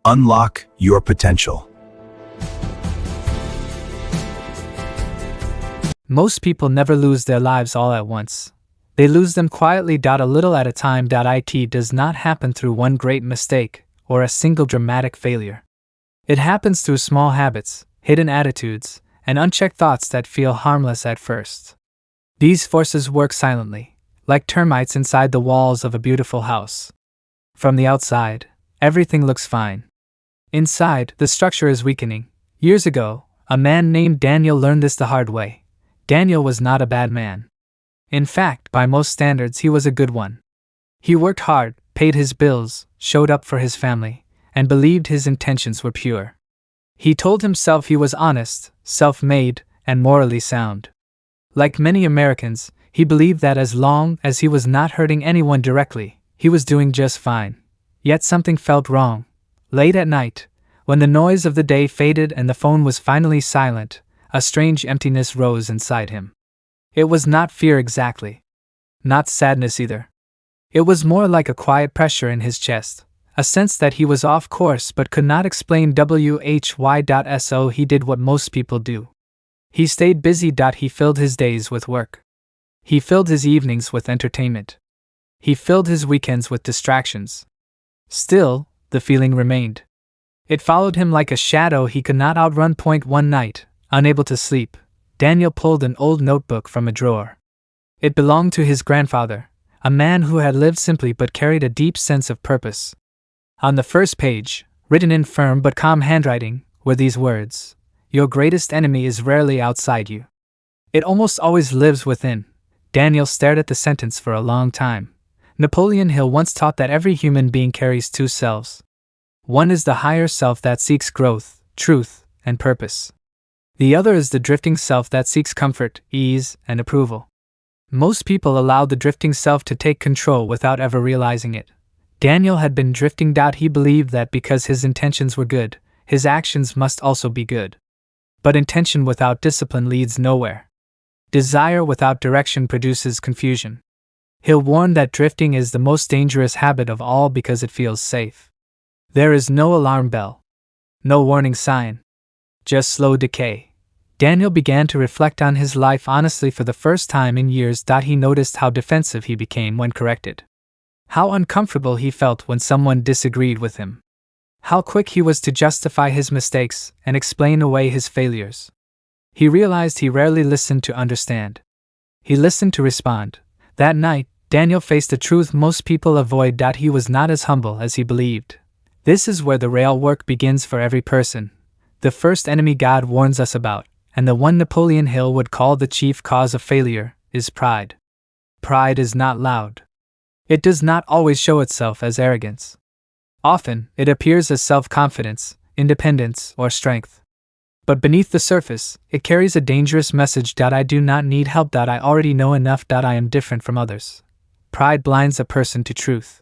Unlock your potential. Most people never lose their lives all at once. They lose them quietly, a little at a time. It does not happen through one great mistake or a single dramatic failure. It happens through small habits, hidden attitudes, and unchecked thoughts that feel harmless at first. These forces work silently, like termites inside the walls of a beautiful house. From the outside, everything looks fine. Inside, the structure is weakening. Years ago, a man named Daniel learned this the hard way. Daniel was not a bad man. In fact, by most standards, he was a good one. He worked hard, paid his bills, showed up for his family, and believed his intentions were pure. He told himself he was honest, self-made, and morally sound. Like many Americans, he believed that as long as he was not hurting anyone directly, he was doing just fine. Yet something felt wrong. Late at night, when the noise of the day faded and the phone was finally silent, a strange emptiness rose inside him. It was not fear exactly. Not sadness either. It was more like a quiet pressure in his chest, a sense that he was off course but could not explain why. So he did what most people do. He stayed busy. He filled his days with work. He filled his evenings with entertainment. He filled his weekends with distractions. Still, the feeling remained. It followed him like a shadow he could not outrun. One night, unable to sleep, Daniel pulled an old notebook from a drawer. It belonged to his grandfather, a man who had lived simply but carried a deep sense of purpose. On the first page, written in firm but calm handwriting, were these words: "Your greatest enemy is rarely outside you. It almost always lives within." Daniel stared at the sentence for a long time. Napoleon Hill once taught that every human being carries two selves. One is the higher self that seeks growth, truth, and purpose. The other is the drifting self that seeks comfort, ease, and approval. Most people allow the drifting self to take control without ever realizing it. Daniel had been drifting. He believed that because his intentions were good, his actions must also be good. But intention without discipline leads nowhere. Desire without direction produces confusion. Hill warned that drifting is the most dangerous habit of all because it feels safe. There is no alarm bell. No warning sign. Just slow decay. Daniel began to reflect on his life honestly for the first time in years. He noticed how defensive he became when corrected. How uncomfortable he felt when someone disagreed with him. How quick he was to justify his mistakes and explain away his failures. He realized he rarely listened to understand. He listened to respond. That night, Daniel faced a truth most people avoid. He was not as humble as he believed. This is where the real work begins for every person. The first enemy God warns us about, and the one Napoleon Hill would call the chief cause of failure, is pride. Pride is not loud. It does not always show itself as arrogance. Often, it appears as self-confidence, independence, or strength. But beneath the surface, it carries a dangerous message. I do not need help. I already know enough. I am different from others. Pride blinds a person to truth.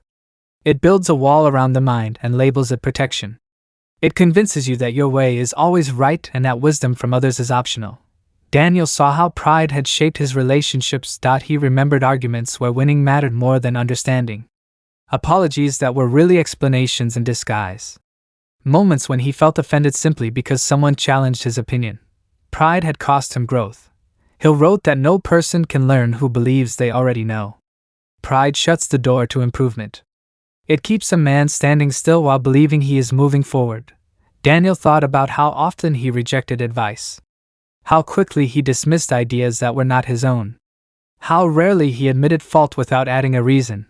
It builds a wall around the mind and labels it protection. It convinces you that your way is always right and that wisdom from others is optional. Daniel saw how pride had shaped his relationships. He remembered arguments where winning mattered more than understanding. Apologies that were really explanations in disguise. Moments when he felt offended simply because someone challenged his opinion. Pride had cost him growth. Hill wrote that no person can learn who believes they already know. Pride shuts the door to improvement. It keeps a man standing still while believing he is moving forward. Daniel thought about how often he rejected advice. How quickly he dismissed ideas that were not his own. How rarely he admitted fault without adding a reason.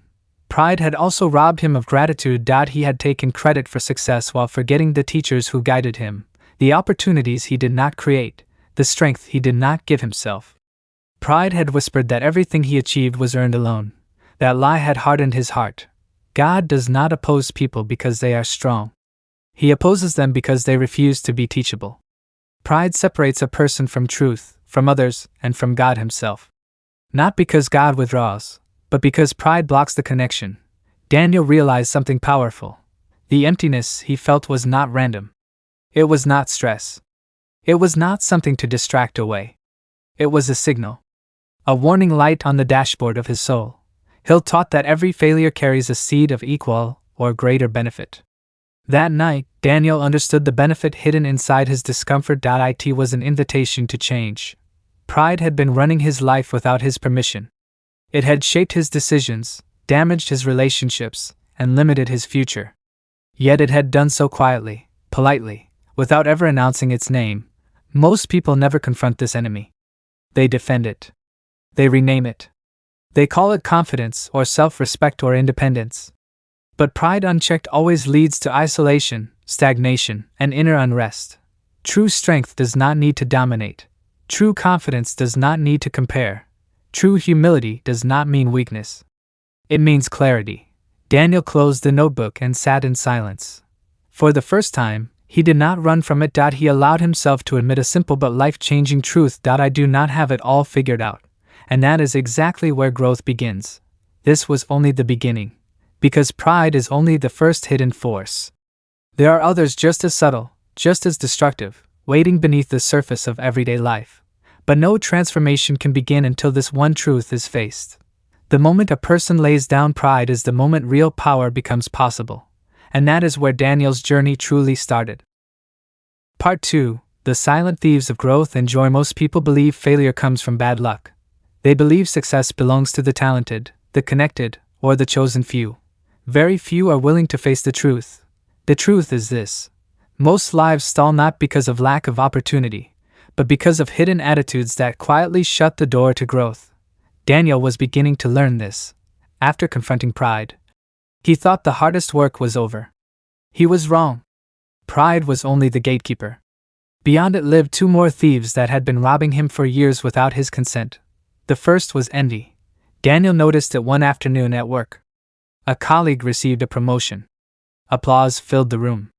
Pride had also robbed him of gratitude. He had taken credit for success while forgetting the teachers who guided him, the opportunities he did not create, the strength he did not give himself. Pride had whispered that everything he achieved was earned alone. That lie had hardened his heart. God does not oppose people because they are strong. He opposes them because they refuse to be teachable. Pride separates a person from truth, from others, and from God himself. Not because God withdraws, but because pride blocks the connection. Daniel realized something powerful. The emptiness he felt was not random. It was not stress. It was not something to distract away. It was a signal. A warning light on the dashboard of his soul. Hill taught that every failure carries a seed of equal or greater benefit. That night, Daniel understood the benefit hidden inside his discomfort. It was an invitation to change. Pride had been running his life without his permission. It had shaped his decisions, damaged his relationships, and limited his future. Yet it had done so quietly, politely, without ever announcing its name. Most people never confront this enemy. They defend it. They rename it. They call it confidence or self-respect or independence. But pride unchecked always leads to isolation, stagnation, and inner unrest. True strength does not need to dominate. True confidence does not need to compare. True humility does not mean weakness. It means clarity. Daniel closed the notebook and sat in silence. For the first time, he did not run from it. He allowed himself to admit a simple but life-changing truth. I do not have it all figured out. And that is exactly where growth begins. This was only the beginning. Because pride is only the first hidden force. There are others just as subtle, just as destructive, waiting beneath the surface of everyday life. But no transformation can begin until this one truth is faced. The moment a person lays down pride is the moment real power becomes possible. And that is where Daniel's journey truly started. Part 2. The silent thieves of growth and joy. Most people believe failure comes from bad luck. They believe success belongs to the talented, the connected, or the chosen few. Very few are willing to face the truth. The truth is this. Most lives stall not because of lack of opportunity, but because of hidden attitudes that quietly shut the door to growth. Daniel was beginning to learn this. After confronting pride, he thought the hardest work was over. He was wrong. Pride was only the gatekeeper. Beyond it lived two more thieves that had been robbing him for years without his consent. The first was envy. Daniel noticed it one afternoon at work. A colleague received a promotion. Applause filled the room.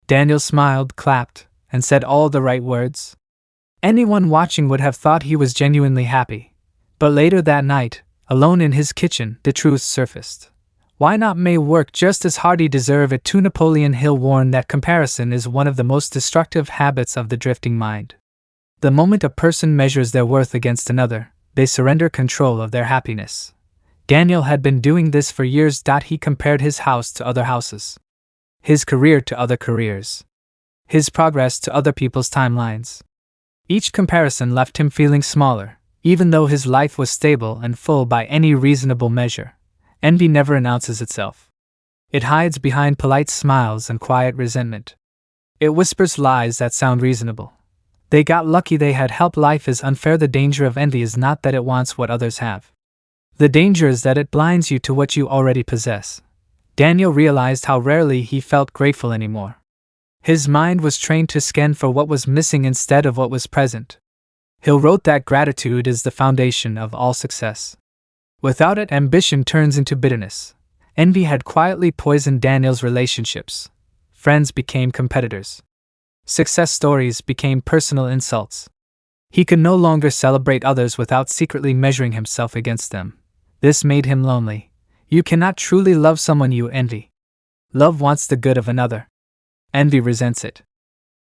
Daniel smiled, clapped, and said all the right words. Anyone watching would have thought he was genuinely happy. But later that night, alone in his kitchen, the truth surfaced. Why not may work just as hard? He deserve it too. Napoleon Hill warned that comparison is one of the most destructive habits of the drifting mind. The moment a person measures their worth against another, they surrender control of their happiness. Daniel had been doing this for years. He compared his house to other houses, his career to other careers, his progress to other people's timelines. Each comparison left him feeling smaller, even though his life was stable and full by any reasonable measure. Envy never announces itself. It hides behind polite smiles and quiet resentment. It whispers lies that sound reasonable. They got lucky, they had help. Life is unfair. The danger of envy is not that it wants what others have. The danger is that it blinds you to what you already possess. Daniel realized how rarely he felt grateful anymore. His mind was trained to scan for what was missing instead of what was present. Hill wrote that gratitude is the foundation of all success. Without it, ambition turns into bitterness. Envy had quietly poisoned Daniel's relationships. Friends became competitors. Success stories became personal insults. He could no longer celebrate others without secretly measuring himself against them. This made him lonely. You cannot truly love someone you envy. Love wants the good of another. Envy resents it.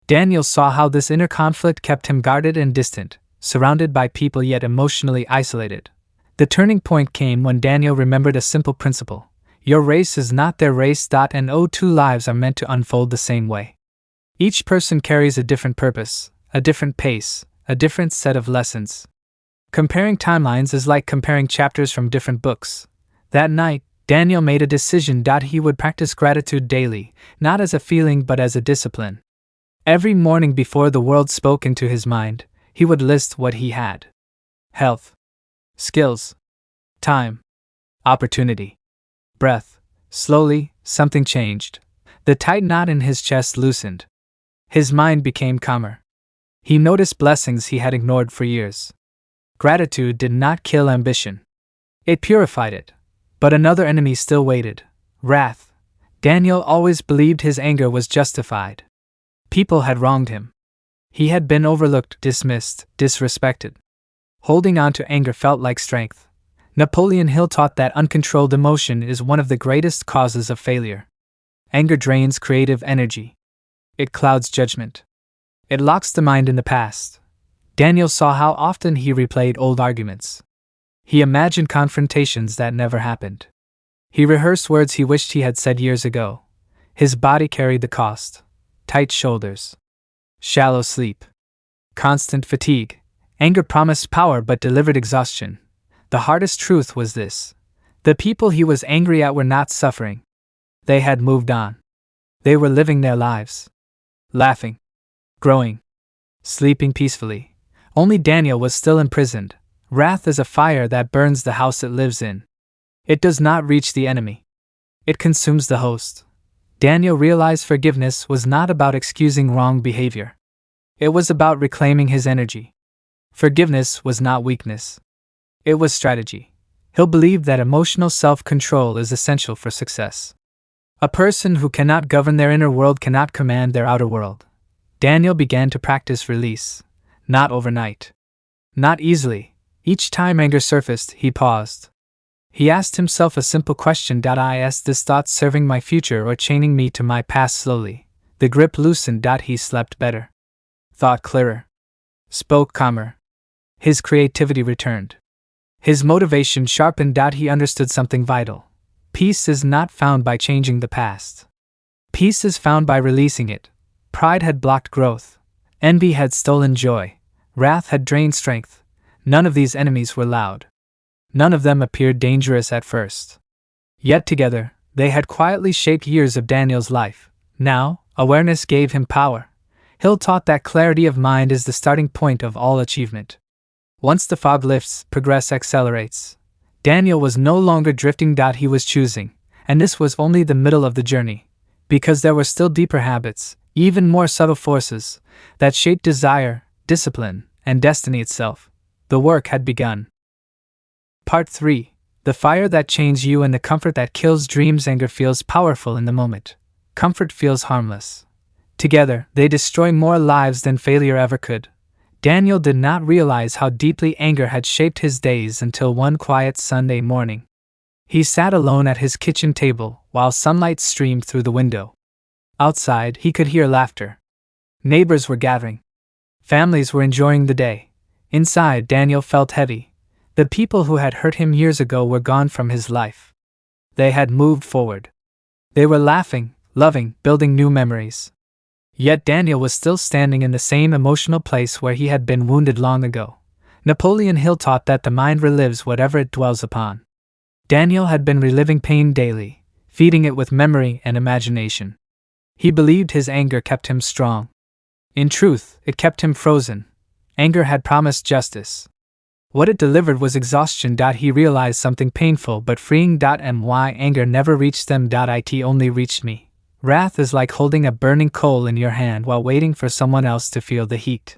Daniel saw how this inner conflict kept him guarded and distant, surrounded by people yet emotionally isolated. The turning point came when Daniel remembered a simple principle. Your race is not their race. And no two lives are meant to unfold the same way. Each person carries a different purpose, a different pace, a different set of lessons. Comparing timelines is like comparing chapters from different books. That night, Daniel made a decision. He would practice gratitude daily, not as a feeling but as a discipline. Every morning before the world spoke into his mind, he would list what he had. Health, skills, time, opportunity, breath. Slowly, something changed. The tight knot in his chest loosened. His mind became calmer. He noticed blessings he had ignored for years. Gratitude did not kill ambition. It purified it. But another enemy still waited. Wrath. Daniel always believed his anger was justified. People had wronged him. He had been overlooked, dismissed, disrespected. Holding on to anger felt like strength. Napoleon Hill taught that uncontrolled emotion is one of the greatest causes of failure. Anger drains creative energy. It clouds judgment. It locks the mind in the past. Daniel saw how often he replayed old arguments. He imagined confrontations that never happened. He rehearsed words he wished he had said years ago. His body carried the cost. Tight shoulders. Shallow sleep. Constant fatigue. Anger promised power but delivered exhaustion. The hardest truth was this. The people he was angry at were not suffering. They had moved on. They were living their lives. Laughing. Growing. Sleeping peacefully. Only Daniel was still imprisoned. Wrath is a fire that burns the house it lives in. It does not reach the enemy. It consumes the host. Daniel realized forgiveness was not about excusing wrong behavior. It was about reclaiming his energy. Forgiveness was not weakness. It was strategy. Hill believed that emotional self-control is essential for success. A person who cannot govern their inner world cannot command their outer world. Daniel began to practice release. Not overnight. Not easily. Each time anger surfaced, he paused. He asked himself a simple question: Is this thought serving my future or chaining me to my past? Slowly, the grip loosened. He slept better. Thought clearer. Spoke calmer. His creativity returned. His motivation sharpened. He understood something vital. Peace is not found by changing the past. Peace is found by releasing it. Pride had blocked growth. Envy had stolen joy. Wrath had drained strength. None of these enemies were loud. None of them appeared dangerous at first. Yet together, they had quietly shaped years of Daniel's life. Now, awareness gave him power. Hill taught that clarity of mind is the starting point of all achievement. Once the fog lifts, progress accelerates. Daniel was no longer drifting. He was choosing, and this was only the middle of the journey, because there were still deeper habits, even more subtle forces, that shaped desire, discipline, and destiny itself. The work had begun. Part 3. The fire that chains you and the comfort that kills dreams. Anger feels powerful in the moment. Comfort feels harmless. Together, they destroy more lives than failure ever could. Daniel did not realize how deeply anger had shaped his days until one quiet Sunday morning. He sat alone at his kitchen table while sunlight streamed through the window. Outside, he could hear laughter. Neighbors were gathering. Families were enjoying the day. Inside, Daniel felt heavy. The people who had hurt him years ago were gone from his life. They had moved forward. They were laughing, loving, building new memories. Yet Daniel was still standing in the same emotional place where he had been wounded long ago. Napoleon Hill taught that the mind relives whatever it dwells upon. Daniel had been reliving pain daily, feeding it with memory and imagination. He believed his anger kept him strong. In truth, it kept him frozen. Anger had promised justice. What it delivered was exhaustion. He realized something painful but freeing. My anger never reached them. It only reached me. Wrath is like holding a burning coal in your hand while waiting for someone else to feel the heat.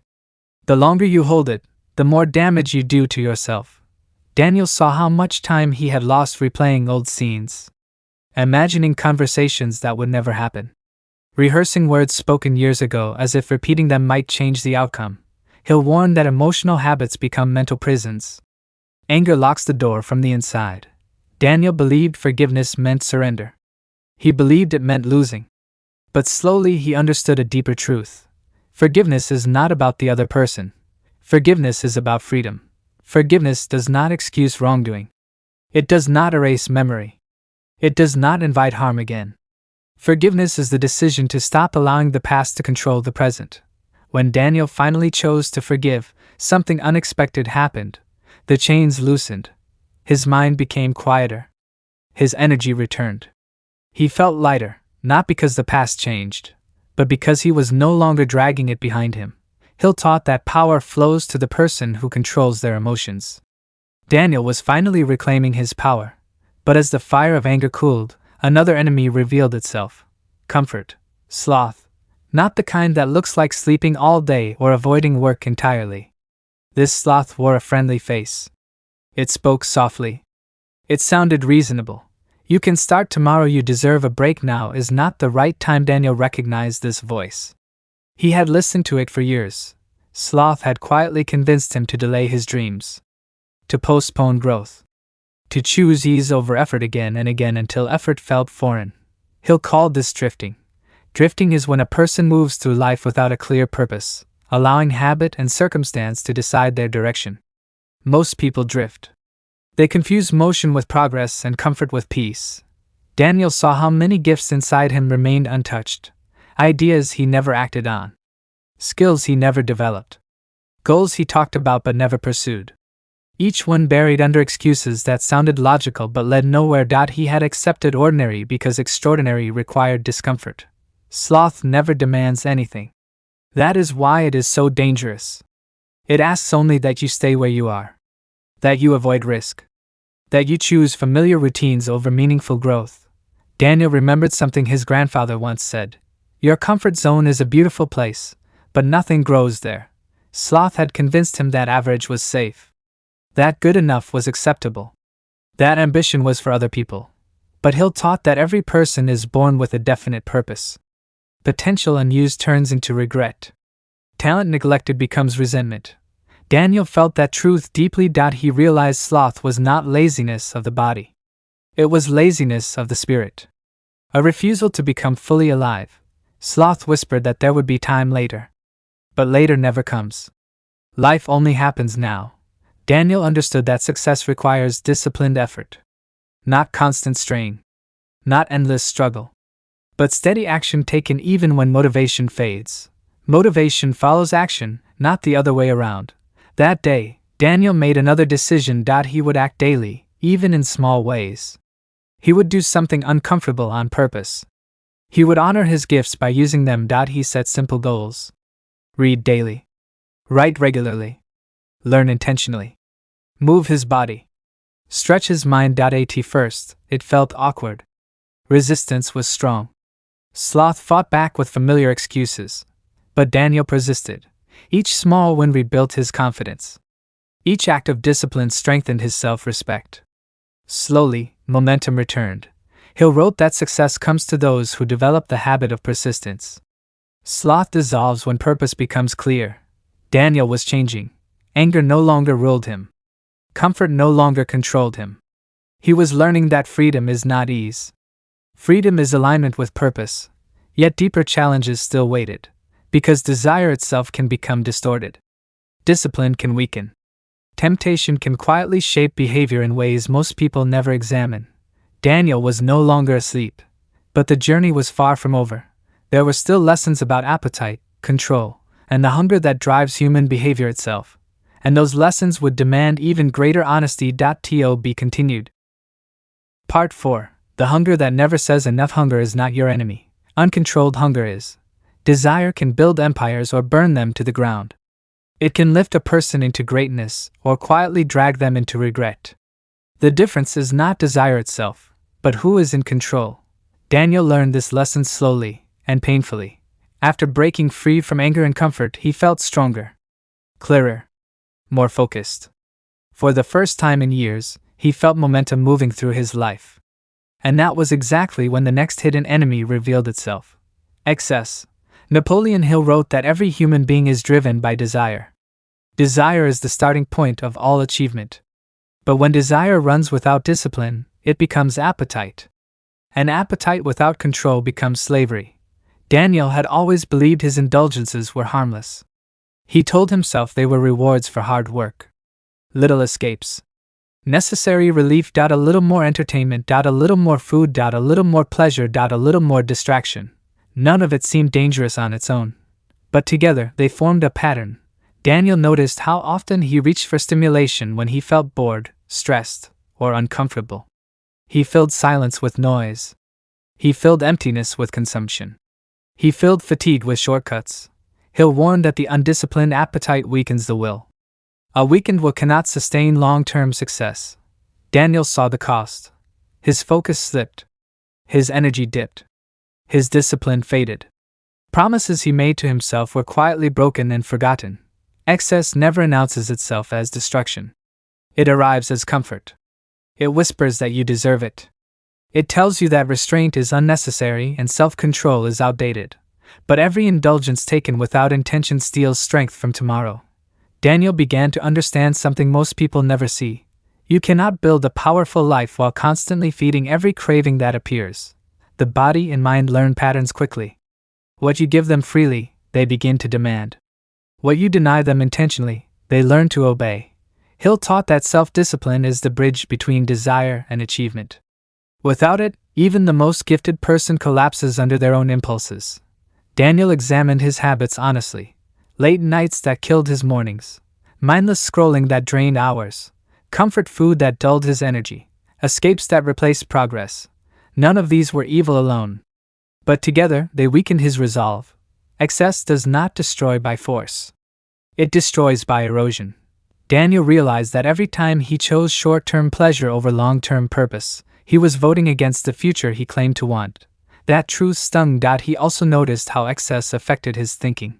The longer you hold it, the more damage you do to yourself. Daniel saw how much time he had lost replaying old scenes, imagining conversations that would never happen, rehearsing words spoken years ago as if repeating them might change the outcome. Hill warned that emotional habits become mental prisons. Anger locks the door from the inside. Daniel believed forgiveness meant surrender. He believed it meant losing. But slowly he understood a deeper truth. Forgiveness is not about the other person. Forgiveness is about freedom. Forgiveness does not excuse wrongdoing. It does not erase memory. It does not invite harm again. Forgiveness is the decision to stop allowing the past to control the present. When Daniel finally chose to forgive, something unexpected happened. The chains loosened. His mind became quieter. His energy returned. He felt lighter, not because the past changed, but because he was no longer dragging it behind him. Hill taught that power flows to the person who controls their emotions. Daniel was finally reclaiming his power, but as the fire of anger cooled, another enemy revealed itself. Comfort. Sloth. Not the kind that looks like sleeping all day or avoiding work entirely. This sloth wore a friendly face. It spoke softly. It sounded reasonable. You can start tomorrow. You deserve a break. Now is not the right time. Daniel recognized this voice. He had listened to it for years. Sloth had quietly convinced him to delay his dreams, to postpone growth, to choose ease over effort again and again until effort felt foreign. Hill called this drifting. Drifting is when a person moves through life without a clear purpose, allowing habit and circumstance to decide their direction. Most people drift. They confuse motion with progress and comfort with peace. Daniel saw how many gifts inside him remained untouched, ideas he never acted on, skills he never developed, goals he talked about but never pursued. Each one buried under excuses that sounded logical but led nowhere. He had accepted ordinary because extraordinary required discomfort. Sloth never demands anything. That is why it is so dangerous. It asks only that you stay where you are, that you avoid risk, that you choose familiar routines over meaningful growth. Daniel remembered something his grandfather once said: "Your comfort zone is a beautiful place, but nothing grows there." Sloth had convinced him that average was safe, that good enough was acceptable, that ambition was for other people. But Hill taught that every person is born with a definite purpose. Potential unused turns into regret. Talent neglected becomes resentment. Daniel felt that truth deeply. He realized sloth was not laziness of the body. It was laziness of the spirit. A refusal to become fully alive. Sloth whispered that there would be time later. But later never comes. Life only happens now. Daniel understood that success requires disciplined effort. Not constant strain. Not endless struggle. But steady action taken even when motivation fades. Motivation follows action, not the other way around. That day, Daniel made another decision. He would act daily, even in small ways. He would do something uncomfortable on purpose. He would honor his gifts by using them. He set simple goals. Read daily. Write regularly. Learn intentionally. Move his body. Stretch his mind. At first, it felt awkward. Resistance was strong. Sloth fought back with familiar excuses. But Daniel persisted. Each small win rebuilt his confidence. Each act of discipline strengthened his self-respect. Slowly, momentum returned. Hill wrote that success comes to those who develop the habit of persistence. Sloth dissolves when purpose becomes clear. Daniel was changing. Anger no longer ruled him. Comfort no longer controlled him. He was learning that freedom is not ease. Freedom is alignment with purpose. Yet deeper challenges still waited, because desire itself can become distorted. Discipline can weaken. Temptation can quietly shape behavior in ways most people never examine. Daniel was no longer asleep. But the journey was far from over. There were still lessons about appetite, control, and the hunger that drives human behavior itself. And those lessons would demand even greater honesty. To be continued. Part 4. The hunger that never says enough. Hunger is not your enemy. Uncontrolled hunger is. Desire can build empires or burn them to the ground. It can lift a person into greatness or quietly drag them into regret. The difference is not desire itself, but who is in control. Daniel learned this lesson slowly and painfully. After breaking free from anger and comfort, he felt stronger, clearer, more focused. For the first time in years, he felt momentum moving through his life. And that was exactly when the next hidden enemy revealed itself: excess. Napoleon Hill wrote that every human being is driven by desire. Desire is the starting point of all achievement. But when desire runs without discipline, it becomes appetite. And appetite without control becomes slavery. Daniel had always believed his indulgences were harmless. He told himself they were rewards for hard work. Little escapes. Necessary relief. A little more entertainment. A little more food. A little more pleasure. A little more distraction. None of it seemed dangerous on its own. But together, they formed a pattern. Daniel noticed how often he reached for stimulation when he felt bored, stressed, or uncomfortable. He filled silence with noise. He filled emptiness with consumption. He filled fatigue with shortcuts. Hill warned that the undisciplined appetite weakens the will. A weakened will cannot sustain long-term success. Daniel saw the cost. His focus slipped. His energy dipped. His discipline faded. Promises he made to himself were quietly broken and forgotten. Excess never announces itself as destruction. It arrives as comfort. It whispers that you deserve it. It tells you that restraint is unnecessary and self-control is outdated. But every indulgence taken without intention steals strength from tomorrow. Daniel began to understand something most people never see. You cannot build a powerful life while constantly feeding every craving that appears. The body and mind learn patterns quickly. What you give them freely, they begin to demand. What you deny them intentionally, they learn to obey. Hill taught that self-discipline is the bridge between desire and achievement. Without it, even the most gifted person collapses under their own impulses. Daniel examined his habits honestly. Late nights that killed his mornings, mindless scrolling that drained hours, comfort food that dulled his energy, escapes that replaced progress. None of these were evil alone. But together, they weakened his resolve. Excess does not destroy by force. It destroys by erosion. Daniel realized that every time he chose short-term pleasure over long-term purpose, he was voting against the future he claimed to want. That truth stung. He also noticed how excess affected his thinking.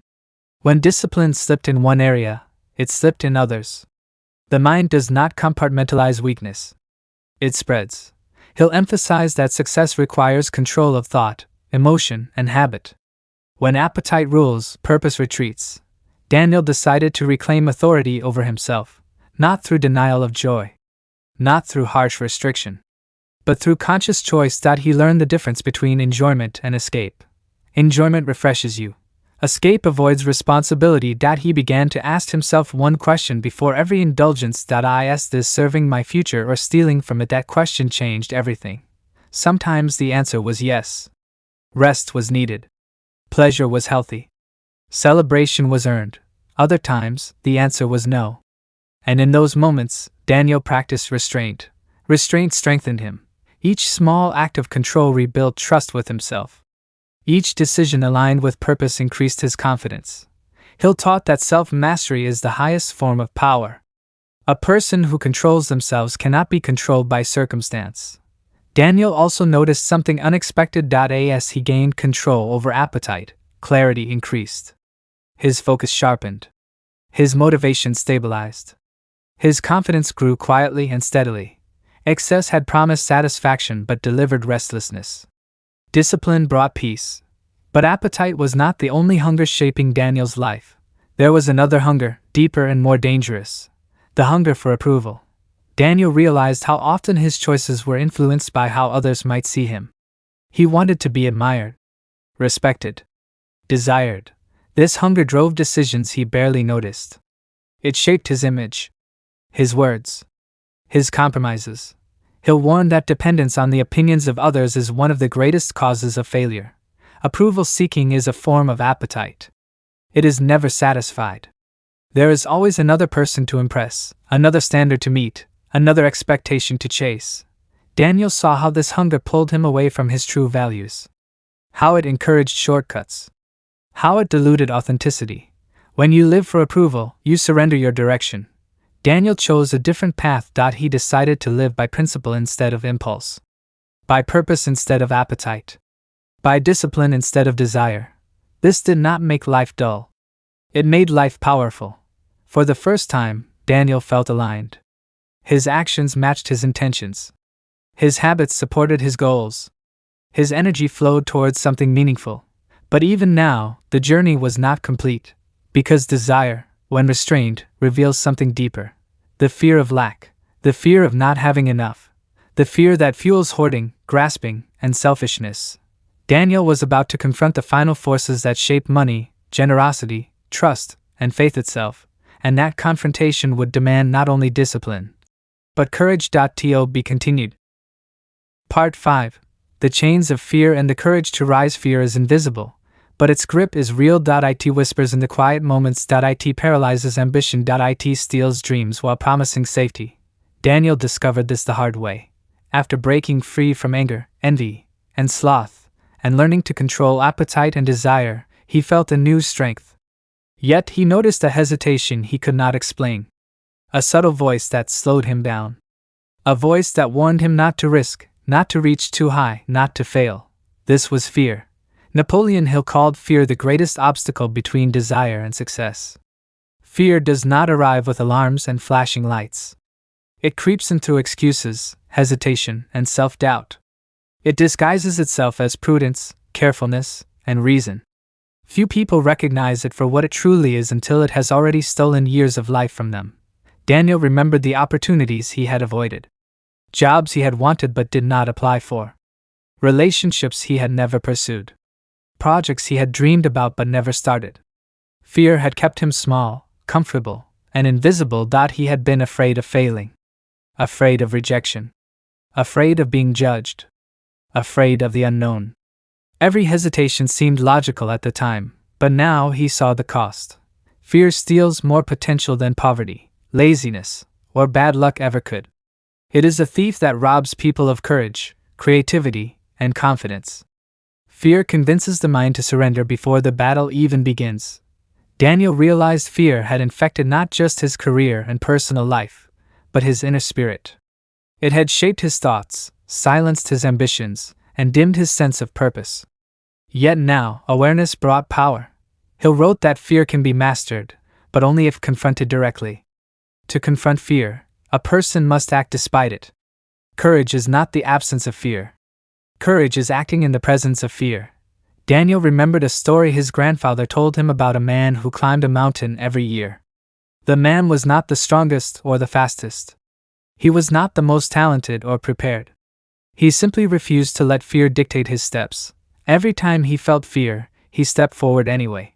When discipline slipped in one area, it slipped in others. The mind does not compartmentalize weakness. It spreads. Hill emphasized that success requires control of thought, emotion, and habit. When appetite rules, purpose retreats. Daniel decided to reclaim authority over himself, not through denial of joy, not through harsh restriction, but through conscious choice. He learned the difference between enjoyment and escape. Enjoyment refreshes you. Escape avoids responsibility. He began to ask himself one question before every indulgence: is this serving my future or stealing from it? That question changed everything. Sometimes the answer was yes. Rest was needed. Pleasure was healthy. Celebration was earned. Other times, the answer was no. And in those moments, Daniel practiced restraint. Restraint strengthened him. Each small act of control rebuilt trust with himself. Each decision aligned with purpose increased his confidence. Hill taught that self-mastery is the highest form of power. A person who controls themselves cannot be controlled by circumstance. Daniel also noticed something unexpected. As he gained control over appetite, clarity increased. His focus sharpened. His motivation stabilized. His confidence grew quietly and steadily. Excess had promised satisfaction but delivered restlessness. Discipline brought peace. But appetite was not the only hunger shaping Daniel's life. There was another hunger, deeper and more dangerous. The hunger for approval. Daniel realized how often his choices were influenced by how others might see him. He wanted to be admired, respected, desired. This hunger drove decisions he barely noticed. It shaped his image, his words, his compromises. Hill warned that dependence on the opinions of others is one of the greatest causes of failure. Approval seeking is a form of appetite. It is never satisfied. There is always another person to impress, another standard to meet, another expectation to chase. Daniel saw how this hunger pulled him away from his true values. How it encouraged shortcuts. How it diluted authenticity. When you live for approval, you surrender your direction. Daniel chose a different path. He decided to live by principle instead of impulse. By purpose instead of appetite. By discipline instead of desire. This did not make life dull. It made life powerful. For the first time, Daniel felt aligned. His actions matched his intentions. His habits supported his goals. His energy flowed towards something meaningful. But even now, the journey was not complete. Because desire, when restrained, reveals something deeper. The fear of lack. The fear of not having enough. The fear that fuels hoarding, grasping, and selfishness. Daniel was about to confront the final forces that shape money, generosity, trust, and faith itself, and that confrontation would demand not only discipline, but courage. To be continued. Part 5. The chains of fear and the courage to rise. Fear is invisible, but its grip is real. It whispers in the quiet moments. It paralyzes ambition. It steals dreams while promising safety. Daniel discovered this the hard way. After breaking free from anger, envy, and sloth, and learning to control appetite and desire, he felt a new strength. Yet he noticed a hesitation he could not explain. A subtle voice that slowed him down. A voice that warned him not to risk, not to reach too high, not to fail. This was fear. Napoleon Hill called fear the greatest obstacle between desire and success. Fear does not arrive with alarms and flashing lights. It creeps in through excuses, hesitation, and self-doubt. It disguises itself as prudence, carefulness, and reason. Few people recognize it for what it truly is until it has already stolen years of life from them. Daniel remembered the opportunities he had avoided. Jobs he had wanted but did not apply for. Relationships he had never pursued. Projects he had dreamed about but never started. Fear had kept him small, comfortable, and invisible. He had been afraid of failing. Afraid of rejection. Afraid of being judged. afraid of the unknown. Every hesitation seemed logical at the time, but now he saw the cost. Fear steals more potential than poverty, laziness, or bad luck ever could. It is a thief that robs people of courage, creativity, and confidence. Fear convinces the mind to surrender before the battle even begins. Daniel realized fear had infected not just his career and personal life, but his inner spirit. It had shaped his thoughts, silenced his ambitions, and dimmed his sense of purpose. Yet now, awareness brought power. Hill wrote that fear can be mastered, but only if confronted directly. To confront fear, a person must act despite it. Courage is not the absence of fear. Courage is acting in the presence of fear. Daniel remembered a story his grandfather told him about a man who climbed a mountain every year. The man was not the strongest or the fastest. He was not the most talented or prepared. He simply refused to let fear dictate his steps. Every time he felt fear, he stepped forward anyway.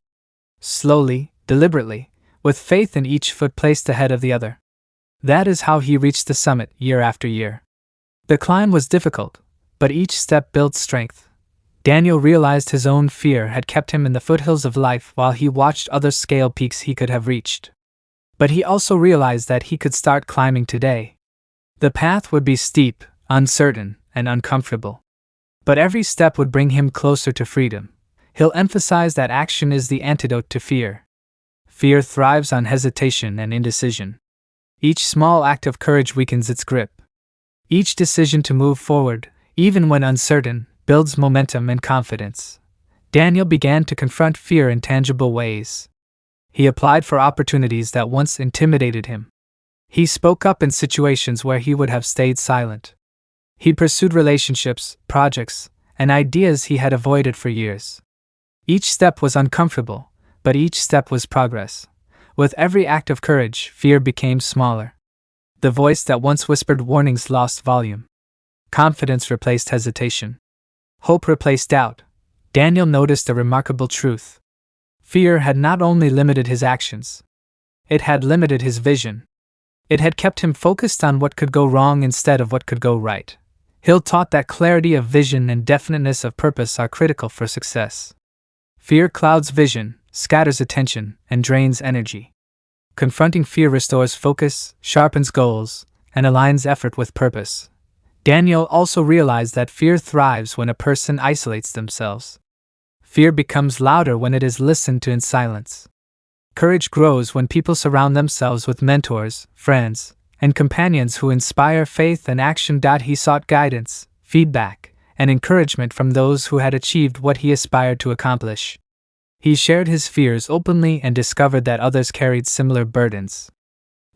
Slowly, deliberately, with faith in each foot placed ahead of the other. That is how he reached the summit year after year. The climb was difficult, but each step built strength. Daniel realized his own fear had kept him in the foothills of life while he watched others scale peaks he could have reached. But he also realized that he could start climbing today. The path would be steep, uncertain, and uncomfortable. But every step would bring him closer to freedom. He'll emphasize that action is the antidote to fear. Fear thrives on hesitation and indecision. Each small act of courage weakens its grip. Each decision to move forward, even when uncertain, builds momentum and confidence. Daniel began to confront fear in tangible ways. He applied for opportunities that once intimidated him. He spoke up in situations where he would have stayed silent. He pursued relationships, projects, and ideas he had avoided for years. Each step was uncomfortable, but each step was progress. With every act of courage, fear became smaller. The voice that once whispered warnings lost volume. Confidence replaced hesitation. Hope replaced doubt. Daniel noticed a remarkable truth. Fear had not only limited his actions, it had limited his vision. It had kept him focused on what could go wrong instead of what could go right. Hill taught that clarity of vision and definiteness of purpose are critical for success. Fear clouds vision, scatters attention, and drains energy. Confronting fear restores focus, sharpens goals, and aligns effort with purpose. Daniel also realized that fear thrives when a person isolates themselves. Fear becomes louder when it is listened to in silence. Courage grows when people surround themselves with mentors, friends, and companions who inspire faith and action. He sought guidance, feedback, and encouragement from those who had achieved what he aspired to accomplish. He shared his fears openly and discovered that others carried similar burdens.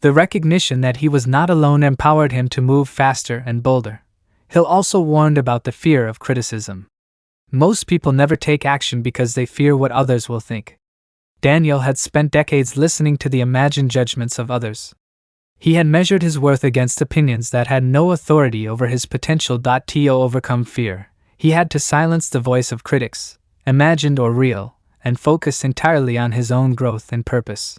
The recognition that he was not alone empowered him to move faster and bolder. Hill also warned about the fear of criticism. Most people never take action because they fear what others will think. Daniel had spent decades listening to the imagined judgments of others. He had measured his worth against opinions that had no authority over his potential. To overcome fear, he had to silence the voice of critics, imagined or real, and focus entirely on his own growth and purpose.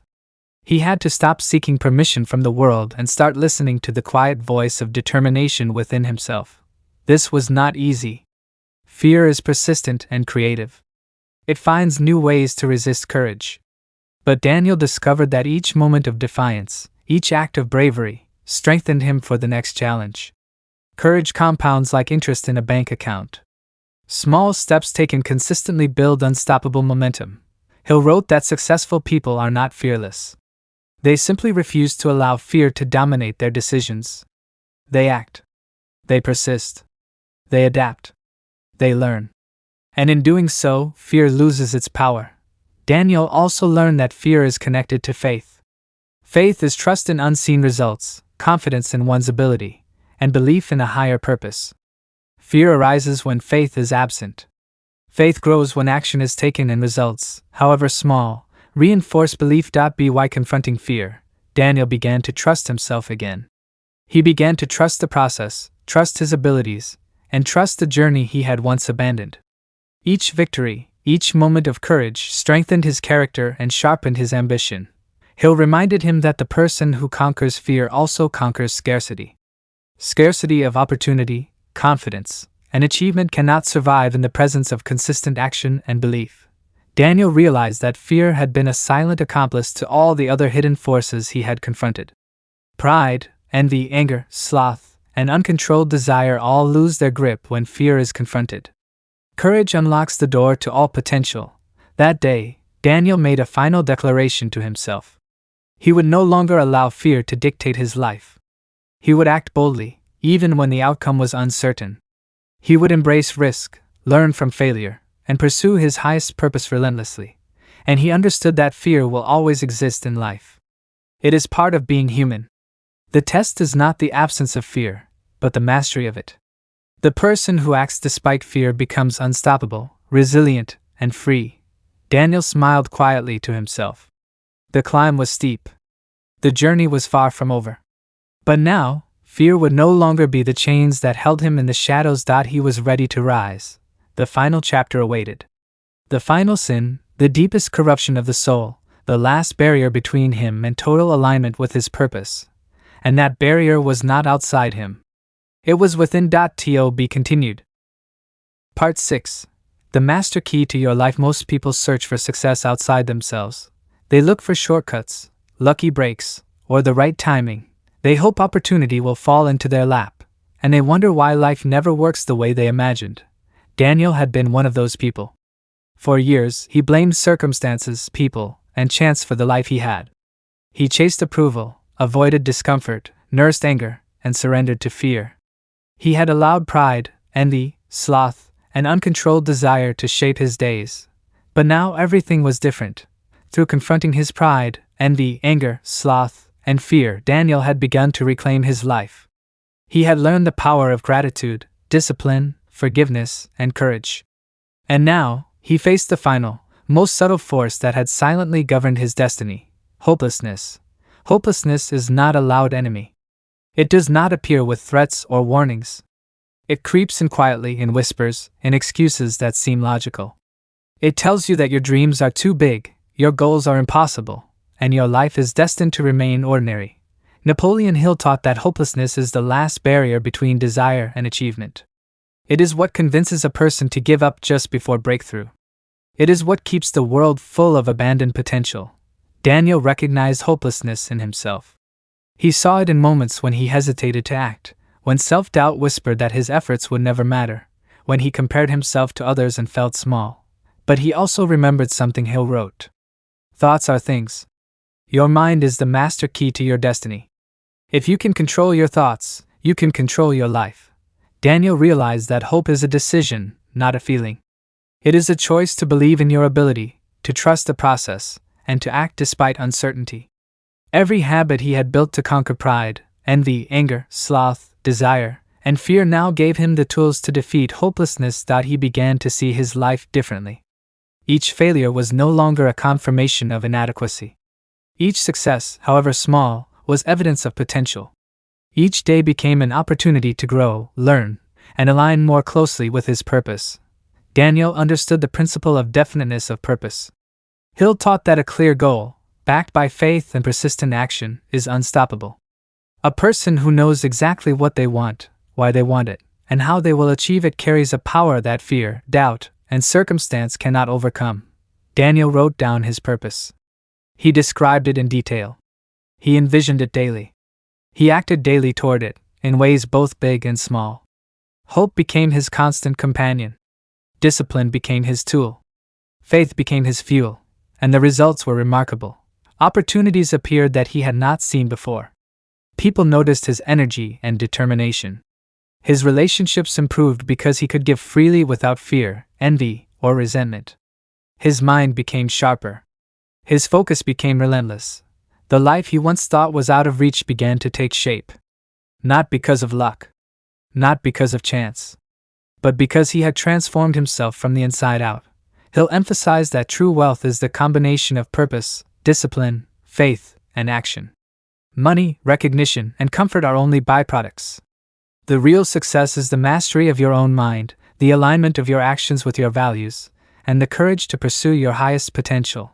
He had to stop seeking permission from the world and start listening to the quiet voice of determination within himself. This was not easy. Fear is persistent and creative. It finds new ways to resist courage. But Daniel discovered that each moment of defiance, each act of bravery, strengthened him for the next challenge. Courage compounds like interest in a bank account. Small steps taken consistently build unstoppable momentum. Hill wrote that successful people are not fearless. They simply refuse to allow fear to dominate their decisions. They act. They persist. They adapt. They learn. And in doing so, fear loses its power. Daniel also learned that fear is connected to faith. Faith is trust in unseen results, confidence in one's ability, and belief in a higher purpose. Fear arises when faith is absent. Faith grows when action is taken and results, however small, reinforce belief. By confronting fear, Daniel began to trust himself again. He began to trust the process, trust his abilities, and trust the journey he had once abandoned. Each victory, each moment of courage strengthened his character and sharpened his ambition. Hill reminded him that the person who conquers fear also conquers scarcity. Scarcity of opportunity, confidence, and achievement cannot survive in the presence of consistent action and belief. Daniel realized that fear had been a silent accomplice to all the other hidden forces he had confronted. Pride, envy, anger, sloth, and uncontrolled desire all lose their grip when fear is confronted. Courage unlocks the door to all potential. That day, Daniel made a final declaration to himself. He would no longer allow fear to dictate his life. He would act boldly, even when the outcome was uncertain. He would embrace risk, learn from failure, and pursue his highest purpose relentlessly. And he understood that fear will always exist in life. It is part of being human. The test is not the absence of fear, but the mastery of it. The person who acts despite fear becomes unstoppable, resilient, and free. Daniel smiled quietly to himself. The climb was steep. The journey was far from over. But now, fear would no longer be the chains that held him in the shadows. He was ready to rise. The final chapter awaited. The final sin, the deepest corruption of the soul, the last barrier between him and total alignment with his purpose. And that barrier was not outside him. It was within. To be continued. Part 6. The master key to your life. Most people search for success outside themselves. They look for shortcuts, lucky breaks, or the right timing. They hope opportunity will fall into their lap, and they wonder why life never works the way they imagined. Daniel had been one of those people. For years, he blamed circumstances, people, and chance for the life he had. He chased approval, avoided discomfort, nursed anger, and surrendered to fear. He had allowed pride, envy, sloth, and uncontrolled desire to shape his days. But now everything was different. Through confronting his pride, envy, anger, sloth, and fear, Daniel had begun to reclaim his life. He had learned the power of gratitude, discipline, forgiveness, and courage. And now, he faced the final, most subtle force that had silently governed his destiny: hopelessness. Hopelessness is not a loud enemy. It does not appear with threats or warnings. It creeps in quietly, in whispers, in excuses that seem logical. It tells you that your dreams are too big, your goals are impossible, and your life is destined to remain ordinary. Napoleon Hill taught that hopelessness is the last barrier between desire and achievement. It is what convinces a person to give up just before breakthrough. It is what keeps the world full of abandoned potential. Daniel recognized hopelessness in himself. He saw it in moments when he hesitated to act, when self-doubt whispered that his efforts would never matter, when he compared himself to others and felt small. But he also remembered something Hill wrote. Thoughts are things. Your mind is the master key to your destiny. If you can control your thoughts, you can control your life. Daniel realized that hope is a decision, not a feeling. It is a choice to believe in your ability, to trust the process, and to act despite uncertainty. Every habit he had built to conquer pride, envy, anger, sloth, desire, and fear now gave him the tools to defeat hopelessness. He began to see his life differently. Each failure was no longer a confirmation of inadequacy. Each success, however small, was evidence of potential. Each day became an opportunity to grow, learn, and align more closely with his purpose. Daniel understood the principle of definiteness of purpose. Hill taught that a clear goal, backed by faith and persistent action, is unstoppable. A person who knows exactly what they want, why they want it, and how they will achieve it carries a power that fear, doubt, and circumstance cannot overcome. Daniel wrote down his purpose. He described it in detail. He envisioned it daily. He acted daily toward it, in ways both big and small. Hope became his constant companion. Discipline became his tool. Faith became his fuel, and the results were remarkable. Opportunities appeared that he had not seen before. People noticed his energy and determination. His relationships improved because he could give freely without fear, envy, or resentment. His mind became sharper. His focus became relentless. The life he once thought was out of reach began to take shape. Not because of luck. Not because of chance. But because he had transformed himself from the inside out. Hill emphasized that true wealth is the combination of purpose, discipline, faith, and action. Money, recognition, and comfort are only byproducts. The real success is the mastery of your own mind, the alignment of your actions with your values, and the courage to pursue your highest potential.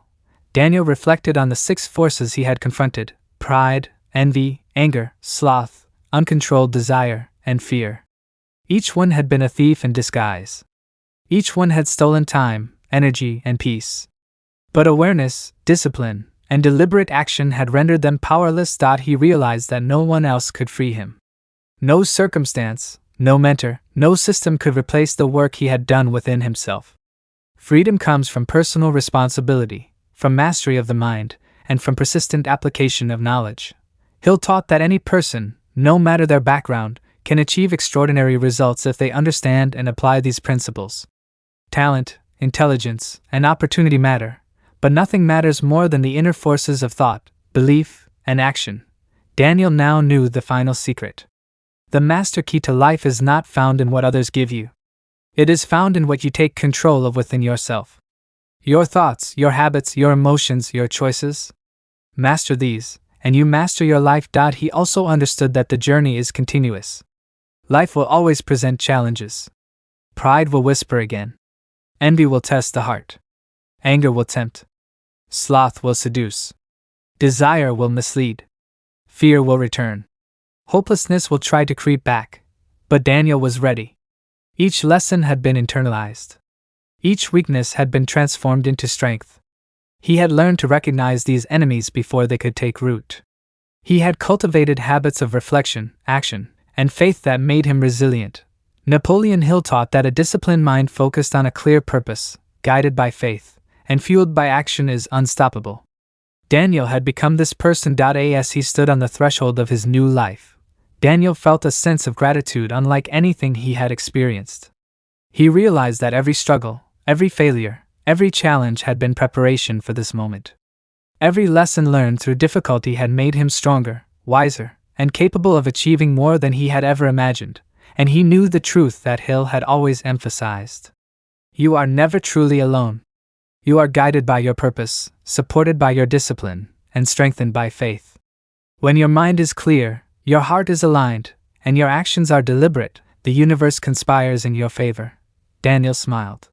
Daniel reflected on the 6 forces he had confronted: pride, envy, anger, sloth, uncontrolled desire, and fear. Each one had been a thief in disguise. Each one had stolen time, energy, and peace. But awareness, discipline, and deliberate action had rendered them powerless. He realized that no one else could free him. No circumstance, no mentor, no system could replace the work he had done within himself. Freedom comes from personal responsibility, from mastery of the mind, and from persistent application of knowledge. Hill taught that any person, no matter their background, can achieve extraordinary results if they understand and apply these principles. Talent, intelligence, and opportunity matter, but nothing matters more than the inner forces of thought, belief, and action. Daniel now knew the final secret. The master key to life is not found in what others give you. It is found in what you take control of within yourself. Your thoughts, your habits, your emotions, your choices. Master these, and you master your life. He also understood that the journey is continuous. Life will always present challenges. Pride will whisper again. Envy will test the heart. Anger will tempt. Sloth will seduce. Desire will mislead. Fear will return. Hopelessness will try to creep back. But Daniel was ready. Each lesson had been internalized. Each weakness had been transformed into strength. He had learned to recognize these enemies before they could take root. He had cultivated habits of reflection, action, and faith that made him resilient. Napoleon Hill taught that a disciplined mind focused on a clear purpose, guided by faith, and fueled by action is unstoppable. Daniel had become this person. As he stood on the threshold of his new life, Daniel felt a sense of gratitude unlike anything he had experienced. He realized that every struggle, every failure, every challenge had been preparation for this moment. Every lesson learned through difficulty had made him stronger, wiser, and capable of achieving more than he had ever imagined, and he knew the truth that Hill had always emphasized. You are never truly alone. You are guided by your purpose, supported by your discipline, and strengthened by faith. When your mind is clear, your heart is aligned, and your actions are deliberate, the universe conspires in your favor. Daniel smiled.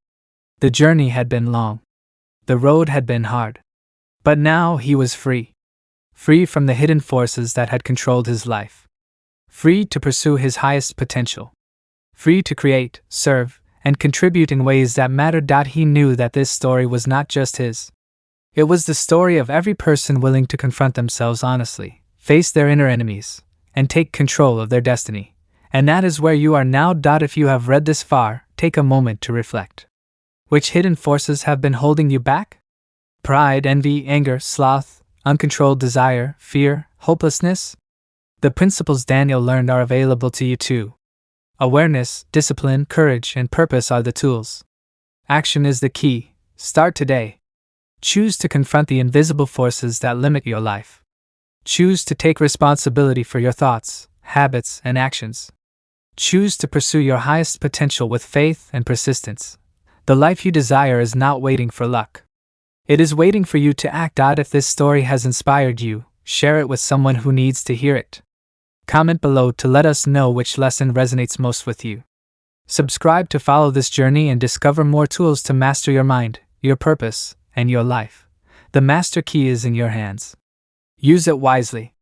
The journey had been long. The road had been hard. But now he was free. Free from the hidden forces that had controlled his life. Free to pursue his highest potential. Free to create, serve, and contribute in ways that mattered. He knew that this story was not just his. It was the story of every person willing to confront themselves honestly, face their inner enemies, and take control of their destiny. And that is where you are now. If you have read this far, take a moment to reflect. Which hidden forces have been holding you back? Pride, envy, anger, sloth, uncontrolled desire, fear, hopelessness? The principles Daniel learned are available to you too. Awareness, discipline, courage, and purpose are the tools. Action is the key. Start today. Choose to confront the invisible forces that limit your life. Choose to take responsibility for your thoughts, habits, and actions. Choose to pursue your highest potential with faith and persistence. The life you desire is not waiting for luck. It is waiting for you to act. If this story has inspired you, share it with someone who needs to hear it. Comment below to let us know which lesson resonates most with you. Subscribe to follow this journey and discover more tools to master your mind, your purpose, and your life. The master key is in your hands. Use it wisely.